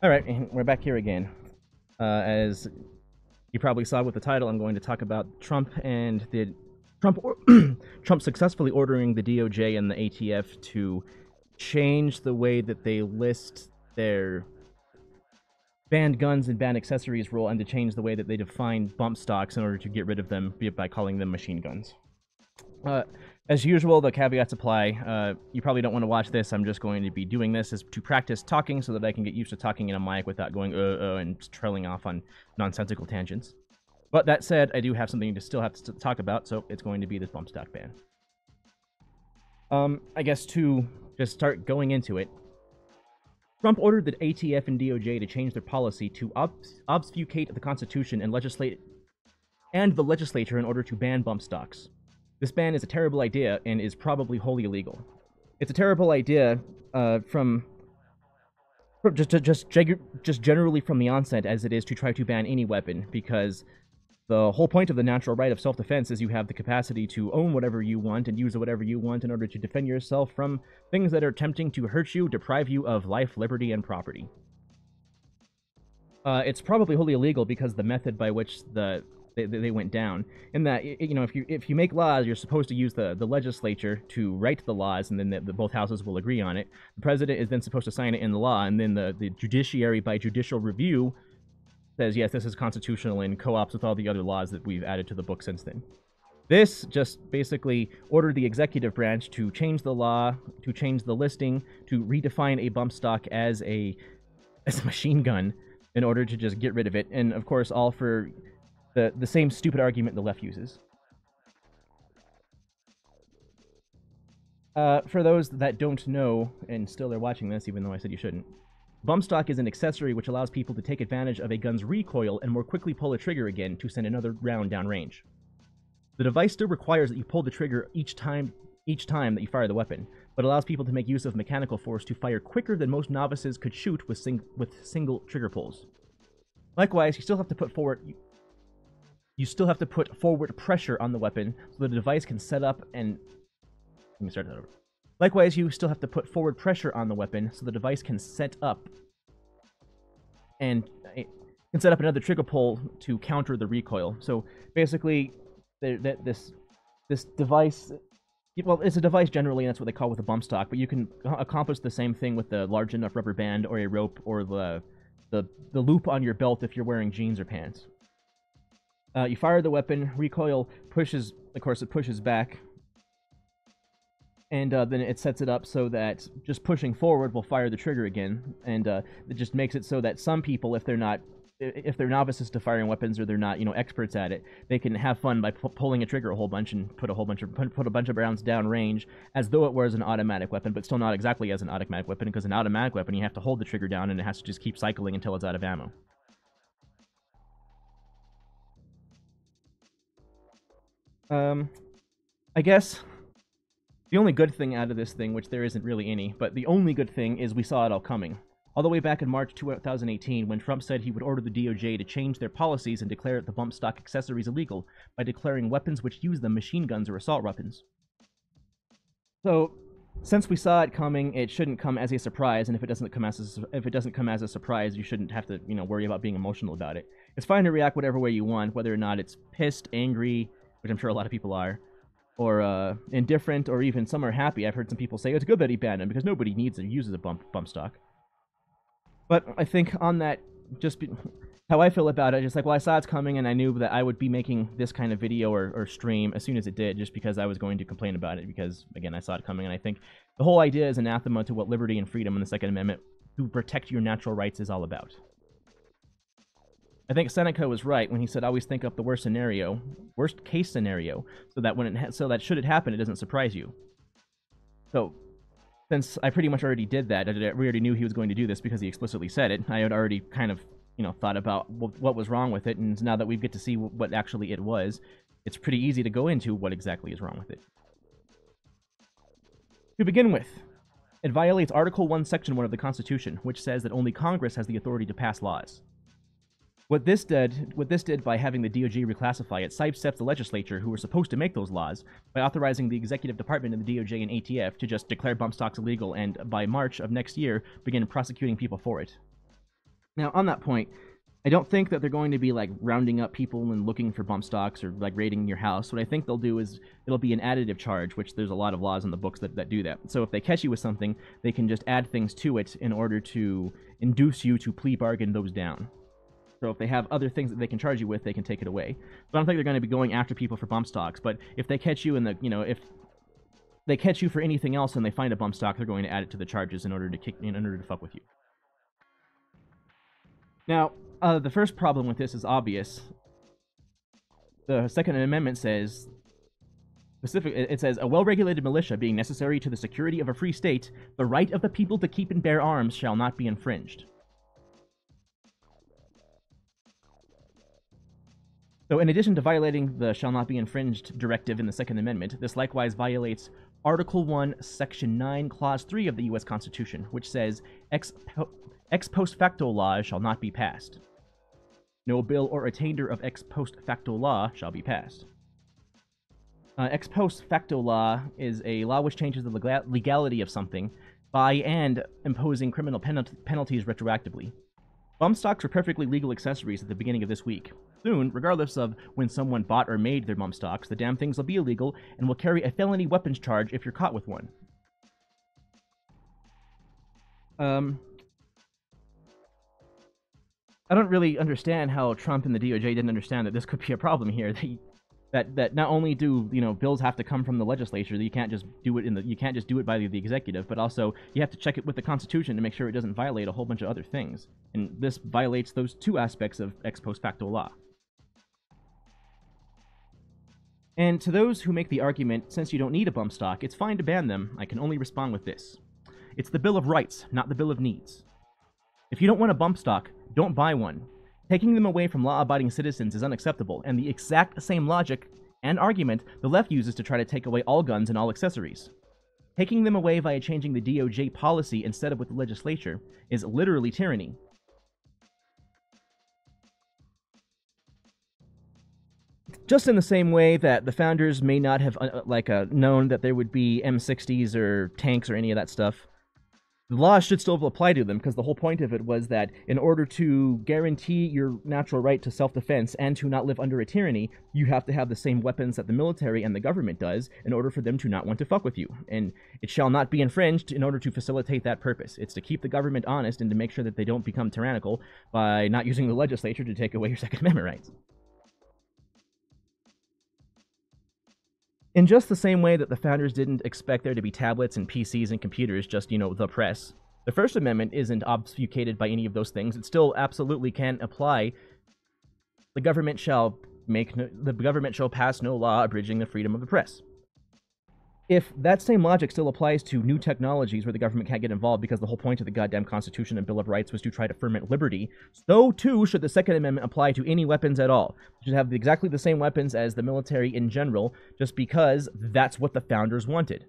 Alright, we're back here again. As you probably saw with the title, I'm going to talk about Trump and the Trump successfully ordering the DOJ and the ATF to change the way that they list their banned guns and banned accessories rule, and to change the way that they define bump stocks in order to get rid of them by calling them machine guns. As usual, the caveats apply. You probably don't want to watch this. I'm just going to be doing this as to practice talking so that I can get used to talking in a mic without going and trailing off on nonsensical tangents. But that said, I do have something to still have to talk about, so it's going to be this bump stock ban. I guess to just start going into it, Trump ordered the ATF and DOJ to change their policy to obfuscate the Constitution and the legislature in order to ban bump stocks. This ban is a terrible idea and is probably wholly illegal. It's a terrible idea just generally from the onset, as it is to try to ban any weapon, because the whole point of the natural right of self-defense is you have the capacity to own whatever you want and use whatever you want in order to defend yourself from things that are attempting to hurt you, deprive you of life, liberty, and property. It's probably wholly illegal because the method by which they went down, in that, you know, if you make laws, you're supposed to use the legislature to write the laws, and then both houses will agree on it. The president is then supposed to sign it in the law, and then the judiciary, by judicial review, says, yes, this is constitutional, and co-ops with all the other laws that we've added to the book since then. This just basically ordered the executive branch to change the law, to change the listing, to redefine a bump stock as a machine gun in order to just get rid of it, and of course all for the same stupid argument the left uses. For those that don't know, and still are watching this, even though I said you shouldn't, bump stock is an accessory which allows people to take advantage of a gun's recoil and more quickly pull a trigger again to send another round downrange. The device still requires that you pull the trigger each time that you fire the weapon, but allows people to make use of mechanical force to fire quicker than most novices could shoot with single trigger pulls. Likewise, you still have to put forward pressure on the weapon so the device can set up and... Let me start that over. Likewise, you still have to put forward pressure on the weapon so the device can set up another trigger pull to counter the recoil. So basically, this device... Well, it's a device generally, and that's what they call with a bump stock, but you can accomplish the same thing with the large enough rubber band or a rope or the loop on your belt if you're wearing jeans or pants. You fire the weapon, recoil pushes, of course, it pushes back, and then it sets it up so that just pushing forward will fire the trigger again, and it just makes it so that some people, if they're novices to firing weapons or they're not, you know, experts at it, they can have fun by pulling a trigger a whole bunch and put a bunch of rounds down range as though it was an automatic weapon, but still not exactly as an automatic weapon, because an automatic weapon you have to hold the trigger down and it has to just keep cycling until it's out of ammo. I guess the only good thing out of this thing, which there isn't really any, but the only good thing is we saw it all coming. All the way back in March 2018, when Trump said he would order the DOJ to change their policies and declare the bump stock accessories illegal by declaring weapons which use them machine guns or assault weapons. So, since we saw it coming, it shouldn't come as a surprise, and if it doesn't come as a surprise, you shouldn't have to, you know, worry about being emotional about it. It's fine to react whatever way you want, whether or not it's pissed, angry, which I'm sure a lot of people are, or indifferent, or even some are happy. I've heard some people say it's good that he banned him because nobody needs or uses a bump stock. But I think on that, how I feel about it, just like, well, I saw it's coming, and I knew that I would be making this kind of video or stream as soon as it did, just because I was going to complain about it, because, again, I saw it coming, and I think the whole idea is anathema to what liberty and freedom in the Second Amendment to protect your natural rights is all about. I think Seneca was right when he said, always think up the worst case scenario, so that should it happen, it doesn't surprise you. So, since I pretty much already did that, we already knew he was going to do this because he explicitly said it, I had already kind of, you know, thought about what was wrong with it, and now that we get to see what actually it was, it's pretty easy to go into what exactly is wrong with it. To begin with, it violates Article 1, Section 1 of the Constitution, which says that only Congress has the authority to pass laws. What this did by having the DOJ reclassify it sidesteps the legislature, who were supposed to make those laws, by authorizing the executive department and the DOJ and ATF to just declare bump stocks illegal and, by March of next year, begin prosecuting people for it. Now, on that point, I don't think that they're going to be like rounding up people and looking for bump stocks or like raiding your house. What I think they'll do is it'll be an additive charge, which there's a lot of laws in the books that do that. So if they catch you with something, they can just add things to it in order to induce you to plea bargain those down. So if they have other things that they can charge you with, they can take it away. So I don't think they're going to be going after people for bump stocks. But if they catch you in the, if they catch you for anything else and they find a bump stock, they're going to add it to the charges in order to fuck with you. Now, the first problem with this is obvious. The Second Amendment says, it says, a well-regulated militia being necessary to the security of a free state, the right of the people to keep and bear arms shall not be infringed. So in addition to violating the shall not be infringed directive in the Second Amendment, this likewise violates Article 1, Section 9, Clause 3 of the U.S. Constitution, which says, ex post facto laws shall not be passed. No bill or attainder of ex post facto law shall be passed. Ex post facto law is a law which changes the legality of something by and imposing criminal penalties retroactively. Bump stocks were perfectly legal accessories at the beginning of this week. Soon, regardless of when someone bought or made their bump stocks, the damn things will be illegal and will carry a felony weapons charge if you're caught with one. I don't really understand how Trump and the DOJ didn't understand that this could be a problem here. That not only do bills have to come from the legislature, that you can't just do it by the executive, but also you have to check it with the Constitution to make sure it doesn't violate a whole bunch of other things. And this violates those two aspects of ex post facto law. And to those who make the argument, since you don't need a bump stock, it's fine to ban them, I can only respond with this. It's the Bill of Rights, not the Bill of Needs. If you don't want a bump stock, don't buy one. Taking them away from law-abiding citizens is unacceptable, and the exact same logic and argument the left uses to try to take away all guns and all accessories. Taking them away via changing the DOJ policy instead of with the legislature is literally tyranny. Just in the same way that the founders may not have known that there would be M60s or tanks or any of that stuff, the law should still apply to them, because the whole point of it was that in order to guarantee your natural right to self-defense and to not live under a tyranny, you have to have the same weapons that the military and the government does in order for them to not want to fuck with you. And it shall not be infringed in order to facilitate that purpose. It's to keep the government honest and to make sure that they don't become tyrannical by not using the legislature to take away your Second Amendment rights. In just the same way that the founders didn't expect there to be tablets and PCs and computers, just, the press, the First Amendment isn't obfuscated by any of those things. It still absolutely can apply. The government shall pass no law abridging the freedom of the press. If that same logic still applies to new technologies where the government can't get involved because the whole point of the goddamn Constitution and Bill of Rights was to try to ferment liberty, so too should the Second Amendment apply to any weapons at all. You should have exactly the same weapons as the military in general, just because that's what the founders wanted.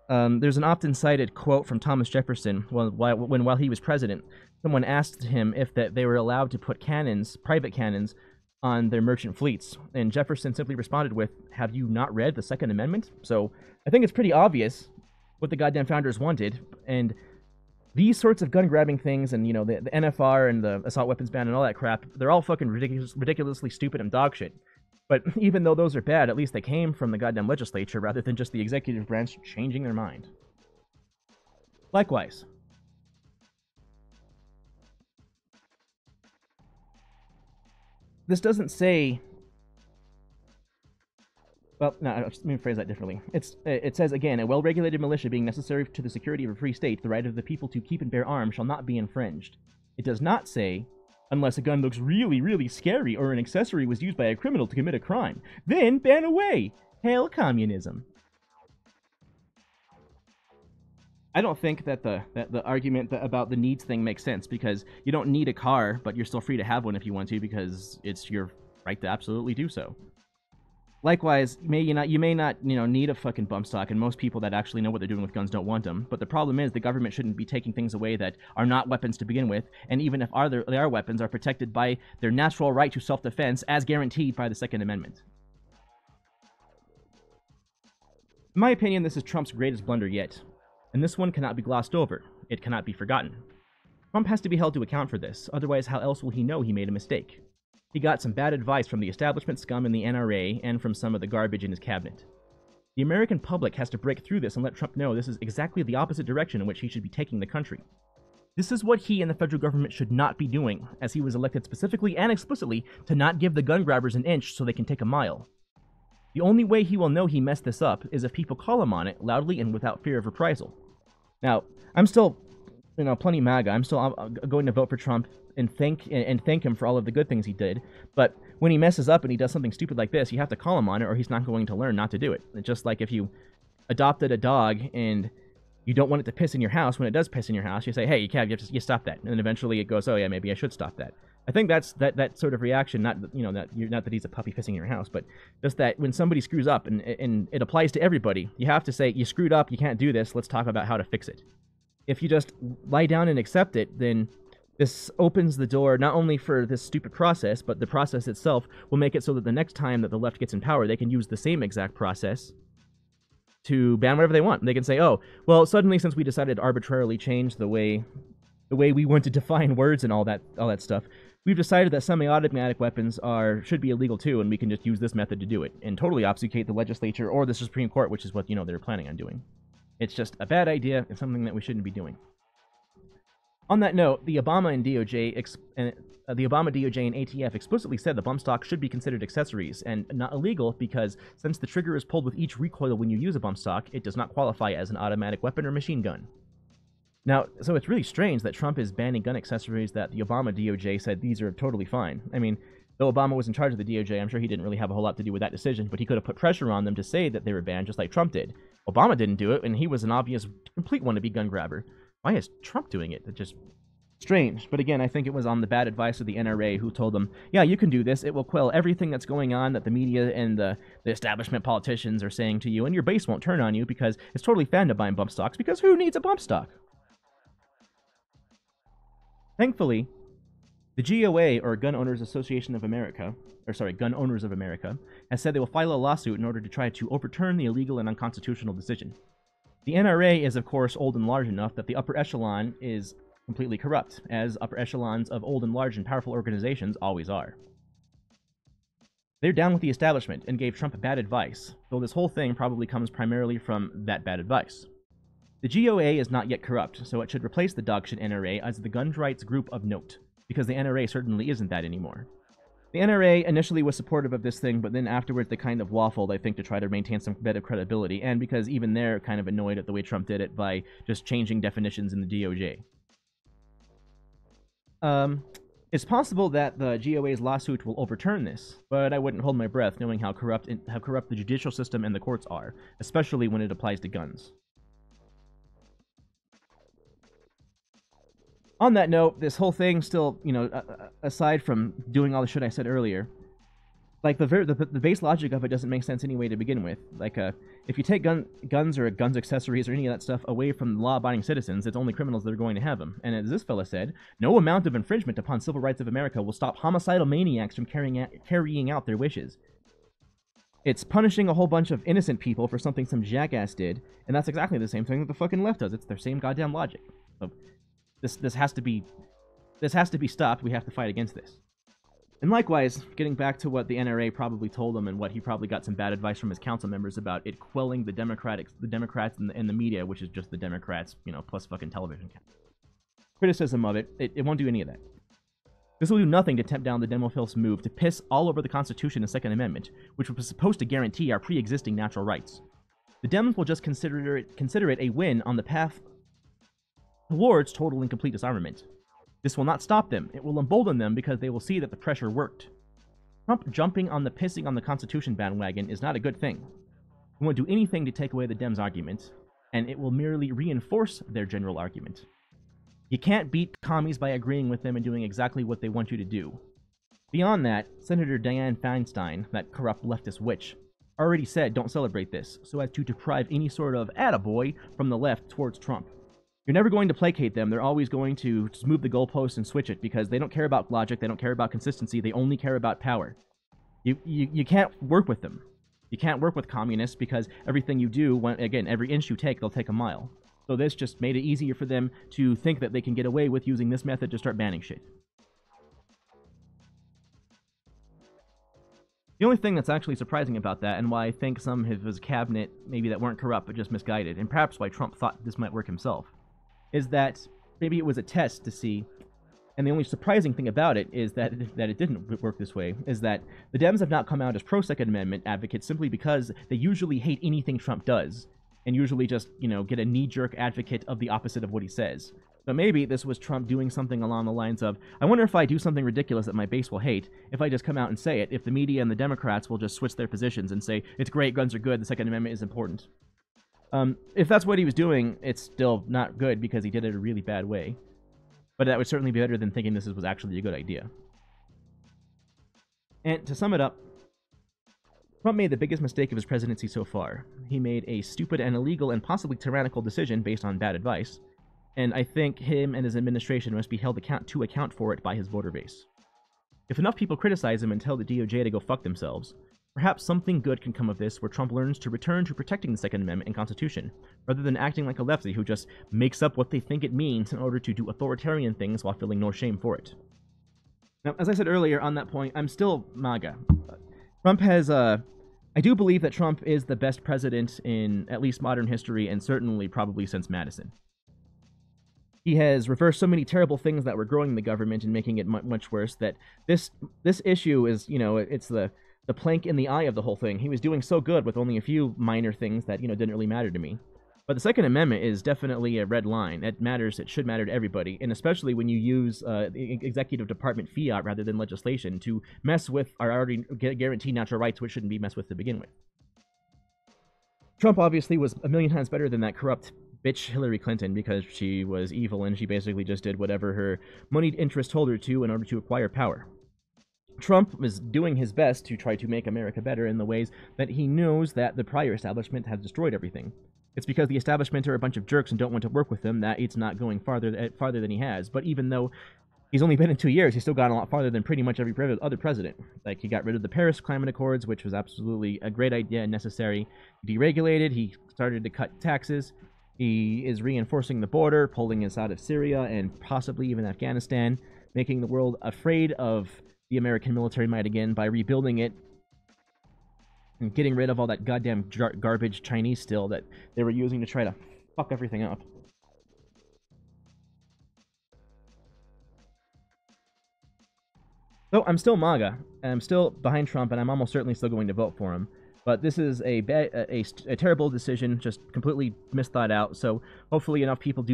There's an often cited quote from Thomas Jefferson while he was president. Someone asked him if they were allowed to put cannons, private cannons, on their merchant fleets, and Jefferson simply responded with, "Have you not read the Second Amendment?" So I think it's pretty obvious what the goddamn founders wanted, and these sorts of gun-grabbing things and, the NFR and the assault weapons ban and all that crap, they're all fucking ridiculously stupid and dog shit. But even though those are bad, at least they came from the goddamn legislature rather than just the executive branch changing their mind. Likewise, this doesn't say... Well, no, let me phrase that differently. It says, again, a well-regulated militia being necessary to the security of a free state, the right of the people to keep and bear arms shall not be infringed. It does not say, unless a gun looks really, really scary or an accessory was used by a criminal to commit a crime, then ban away. Hail communism. I don't think that the argument about the needs thing makes sense, because you don't need a car, but you're still free to have one if you want to, because it's your right to absolutely do so. Likewise, you may not need a fucking bump stock, and most people that actually know what they're doing with guns don't want them. But the problem is the government shouldn't be taking things away that are not weapons to begin with, and even if they are weapons, are protected by their natural right to self-defense as guaranteed by the Second Amendment. In my opinion, this is Trump's greatest blunder yet, and this one cannot be glossed over. It cannot be forgotten. Trump has to be held to account for this, otherwise how else will he know he made a mistake? He got some bad advice from the establishment scum in the NRA and from some of the garbage in his cabinet. The American public has to break through this and let Trump know this is exactly the opposite direction in which he should be taking the country. This is what he and the federal government should not be doing, as he was elected specifically and explicitly to not give the gun grabbers an inch so they can take a mile. The only way he will know he messed this up is if people call him on it loudly and without fear of reprisal. Now, I'm still, plenty MAGA. I'm still going to vote for Trump and thank him for all of the good things he did. But when he messes up and he does something stupid like this, you have to call him on it, or he's not going to learn not to do it. It's just like if you adopted a dog and you don't want it to piss in your house. When it does piss in your house, you say, "Hey, you stop that," and then eventually it goes, "Oh yeah, maybe I should stop that." I think that's that sort of reaction. Not that he's a puppy pissing in your house, but just that when somebody screws up, and it applies to everybody, you have to say, "You screwed up. You can't do this. Let's talk about how to fix it." If you just lie down and accept it, then this opens the door not only for this stupid process, but the process itself will make it so that the next time that the left gets in power, they can use the same exact process to ban whatever they want. They can say, "Oh, well, suddenly since we decided to arbitrarily change the way we want to define words and all that stuff, we've decided that semi-automatic weapons should be illegal too, and we can just use this method to do it," and totally obfuscate the legislature or the Supreme Court, which is what they're planning on doing. It's just a bad idea and something that we shouldn't be doing. On that note, the Obama DOJ and ATF explicitly said the bump stock should be considered accessories and not illegal because since the trigger is pulled with each recoil when you use a bump stock, it does not qualify as an automatic weapon or machine gun. Now, so it's really strange that Trump is banning gun accessories that the Obama DOJ said these are totally fine. I mean, though Obama was in charge of the DOJ, I'm sure he didn't really have a whole lot to do with that decision, but he could have put pressure on them to say that they were banned just like Trump did. Obama didn't do it, and he was an obvious, complete wannabe gun grabber. Why is Trump doing it? It's just strange. But again, I think it was on the bad advice of the NRA who told them, "Yeah, you can do this. It will quell everything that's going on that the media and the establishment politicians are saying to you, and your base won't turn on you because it's totally fine to buy bump stocks, because who needs a bump stock?" Thankfully, the GOA, or Gun Owners Association of America, Gun Owners of America, has said they will file a lawsuit in order to try to overturn the illegal and unconstitutional decision. The NRA is, of course, old and large enough that the upper echelon is completely corrupt, as upper echelons of old and large and powerful organizations always are. They're down with the establishment and gave Trump bad advice, though this whole thing probably comes primarily from that bad advice. The GOA is not yet corrupt, so it should replace the dogshit NRA as the gun rights group of note, because the NRA certainly isn't that anymore. The NRA initially was supportive of this thing, but then afterwards they kind of waffled, I think, to try to maintain some bit of credibility, and because even they're kind of annoyed at the way Trump did it by just changing definitions in the DOJ. It's possible that the GOA's lawsuit will overturn this, but I wouldn't hold my breath knowing how corrupt the judicial system and the courts are, especially when it applies to guns. On that note, this whole thing still, aside from doing all the shit I said earlier, like the base logic of it doesn't make sense anyway to begin with. Like, if you take guns or guns accessories or any of that stuff away from law-abiding citizens, it's only criminals that are going to have them. And as this fella said, no amount of infringement upon civil rights of America will stop homicidal maniacs from carrying out their wishes. It's punishing a whole bunch of innocent people for something some jackass did, and that's exactly the same thing that the fucking left does. It's their same goddamn logic. So this has to be stopped. We have to fight against this. And likewise, getting back to what the NRA probably told him and what he probably got some bad advice from his council members about, it quelling the Democrats and the media, which is just the Democrats, plus fucking television criticism of it, it won't do any of that. This will do nothing to tempt down the Demophil's move to piss all over the Constitution and Second Amendment, which was supposed to guarantee our pre-existing natural rights. The Dems will just consider it a win on the path towards total and complete disarmament. This will not stop them. It will embolden them because they will see that the pressure worked. Trump jumping on the pissing on the Constitution bandwagon is not a good thing. He won't do anything to take away the Dems' argument, and it will merely reinforce their general argument. You can't beat commies by agreeing with them and doing exactly what they want you to do. Beyond that, Senator Dianne Feinstein, that corrupt leftist witch, already said don't celebrate this, so as to deprive any sort of attaboy from the left towards Trump. You're never going to placate them. They're always going to just move the goalpost and switch it because they don't care about logic, they don't care about consistency, they only care about power. You can't work with them. You can't work with communists because everything you do, again, every inch you take, they'll take a mile. So this just made it easier for them to think that they can get away with using this method to start banning shit. The only thing that's actually surprising about that, and why I think some of his cabinet maybe that weren't corrupt but just misguided, and perhaps why Trump thought this might work himself, is that maybe it was a test to see. And the only surprising thing about it is that it didn't work this way, is that the Dems have not come out as pro-Second Amendment advocates simply because they usually hate anything Trump does, and usually just, get a knee-jerk advocate of the opposite of what he says. So maybe this was Trump doing something along the lines of, I wonder if I do something ridiculous that my base will hate, if I just come out and say it, if the media and the Democrats will just switch their positions and say, it's great, guns are good, the Second Amendment is important. If that's what he was doing, it's still not good because he did it in a really bad way. But that would certainly be better than thinking this was actually a good idea. And to sum it up, Trump made the biggest mistake of his presidency so far. He made a stupid and illegal and possibly tyrannical decision based on bad advice, and I think him and his administration must be held to account for it by his voter base. If enough people criticize him and tell the DOJ to go fuck themselves, perhaps something good can come of this where Trump learns to return to protecting the Second Amendment and Constitution, rather than acting like a lefty who just makes up what they think it means in order to do authoritarian things while feeling no shame for it. Now, as I said earlier on that point, I'm still MAGA. Trump has, I do believe that Trump is the best president in at least modern history, and certainly probably since Madison. He has reversed so many terrible things that were growing the government and making it much worse, that this issue is, it's the plank in the eye of the whole thing. He was doing so good with only a few minor things that, didn't really matter to me. But the Second Amendment is definitely a red line. It matters. It should matter to everybody, and especially when you use the executive department fiat rather than legislation to mess with our already guaranteed natural rights, which shouldn't be messed with to begin with. Trump obviously was a million times better than that corrupt bitch Hillary Clinton, because she was evil and she basically just did whatever her moneyed interest told her to in order to acquire power. Trump was doing his best to try to make America better in the ways that he knows that the prior establishment has destroyed everything. It's because the establishment are a bunch of jerks and don't want to work with him that it's not going farther than he has. But even though he's only been in 2 years, he's still gone a lot farther than pretty much every other president. Like, he got rid of the Paris Climate Accords, which was absolutely a great idea and necessary. He deregulated, he started to cut taxes, he is reinforcing the border, pulling us out of Syria and possibly even Afghanistan, making the world afraid of the American military might again by rebuilding it and getting rid of all that goddamn garbage Chinese still that they were using to try to fuck everything up. So I'm still MAGA, and I'm still behind Trump, and I'm almost certainly still going to vote for him. But this is a terrible decision, just completely misthought out, so hopefully enough people do